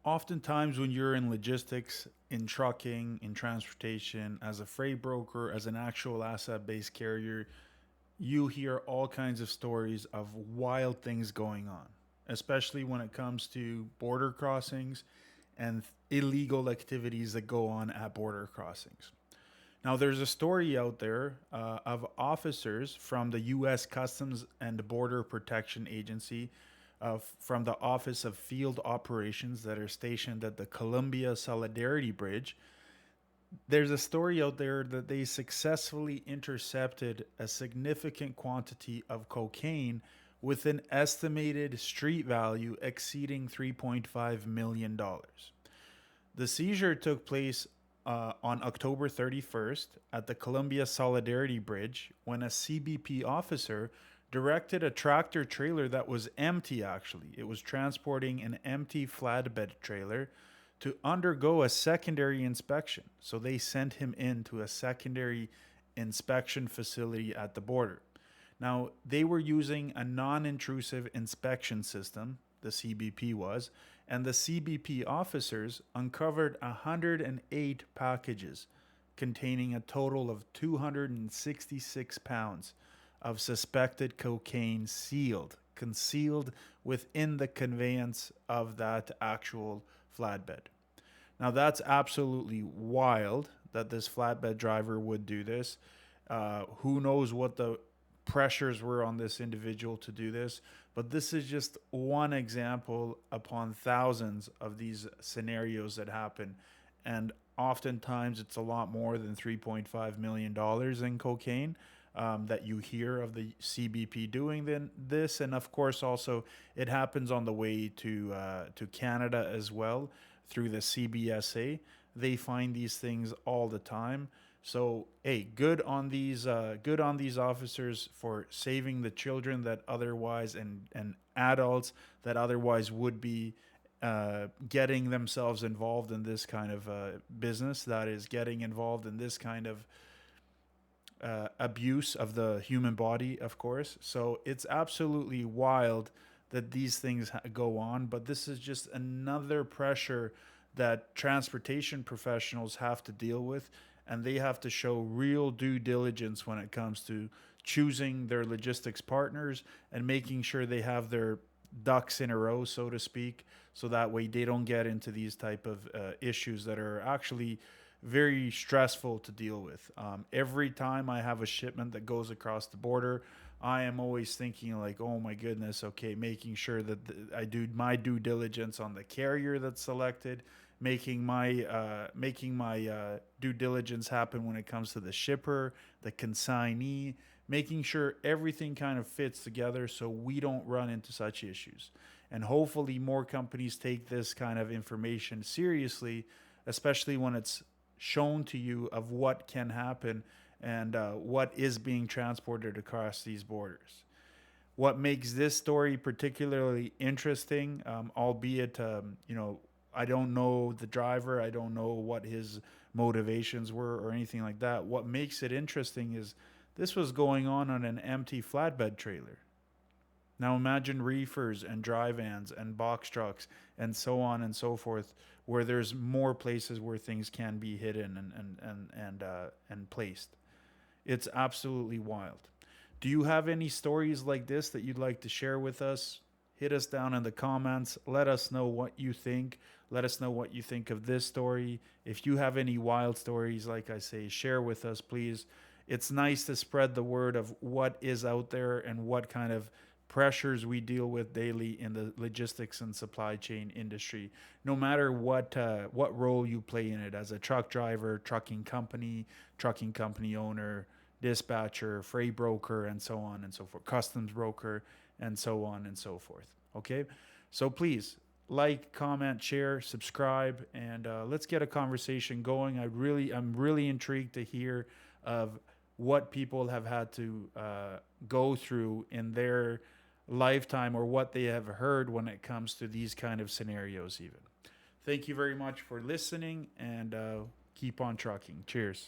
Oftentimes, when you're in logistics, in trucking, in transportation, as a freight broker, as an actual asset based carrier, you hear all kinds of stories of wild things going on, especially when it comes to border crossings and illegal activities that go on at border crossings. Now, there's a story out there of officers from the U.S. Customs and Border Protection Agency, from the Office of Field Operations that are stationed at the Colombia-Solidarity Bridge. There's a story out there that they successfully intercepted a significant quantity of cocaine with an estimated street value exceeding $3.5 million. The seizure took place on October 31st at the Columbia Solidarity Bridge when a CBP officer directed a tractor trailer that was empty, actually. It was transporting an empty flatbed trailer to undergo a secondary inspection. So they sent him into a secondary inspection facility at the border. Now, they were using a non intrusive inspection system, the CBP was, and the CBP officers uncovered 108 packages containing a total of 266 pounds of suspected cocaine concealed within the conveyance of that actual flatbed. Now, that's absolutely wild that this flatbed driver would do this. Who knows what the pressures were on this individual to do this, but this is just one example upon thousands of these scenarios that happen. And oftentimes it's a lot more than $3.5 million in cocaine that you hear of the CBP doing this. And of course, also it happens on the way to Canada as well through the CBSA. They find these things all the time. So, hey, good on these officers for saving the children that otherwise and adults that otherwise would be getting themselves involved in this kind of business, that is getting involved in this kind of abuse of the human body, of course. So it's absolutely wild that these things go on, but this is just another pressure that transportation professionals have to deal with, and they have to show real due diligence when it comes to choosing their logistics partners and making sure they have their ducks in a row, so to speak, so that way they don't get into these type of issues that are actually very stressful to deal with. Every time I have a shipment that goes across the border, I am always thinking like, oh my goodness, okay, making sure that I do my due diligence on the carrier that's selected, making my due diligence happen when it comes to the shipper, the consignee, making sure everything kind of fits together so we don't run into such issues. And hopefully more companies take this kind of information seriously, especially when it's shown to you of what can happen and what is being transported across these borders. What makes this story particularly interesting, albeit I don't know the driver, I don't know what his motivations were or anything like that. What makes it interesting is this was going on an empty flatbed trailer. Now imagine reefers and dry vans and box trucks and so on and so forth, where there's more places where things can be hidden and placed. It's absolutely wild. Do you have any stories like this that you'd like to share with us? Hit us down in the comments. Let us know what you think. Let us know what you think of this story. If you have any wild stories, like I say, share with us, please. It's nice to spread the word of what is out there and what kind of pressures we deal with daily in the logistics and supply chain industry, no matter what role you play in it, as a truck driver, trucking company owner, dispatcher, freight broker, and so on and so forth, customs broker, and so on and so forth. Okay, so please like, comment, share, subscribe, and let's get a conversation going. I'm really intrigued to hear of what people have had to go through in their lifetime, or what they have heard when it comes to these kind of scenarios even. Thank you very much for listening, and keep on trucking. Cheers.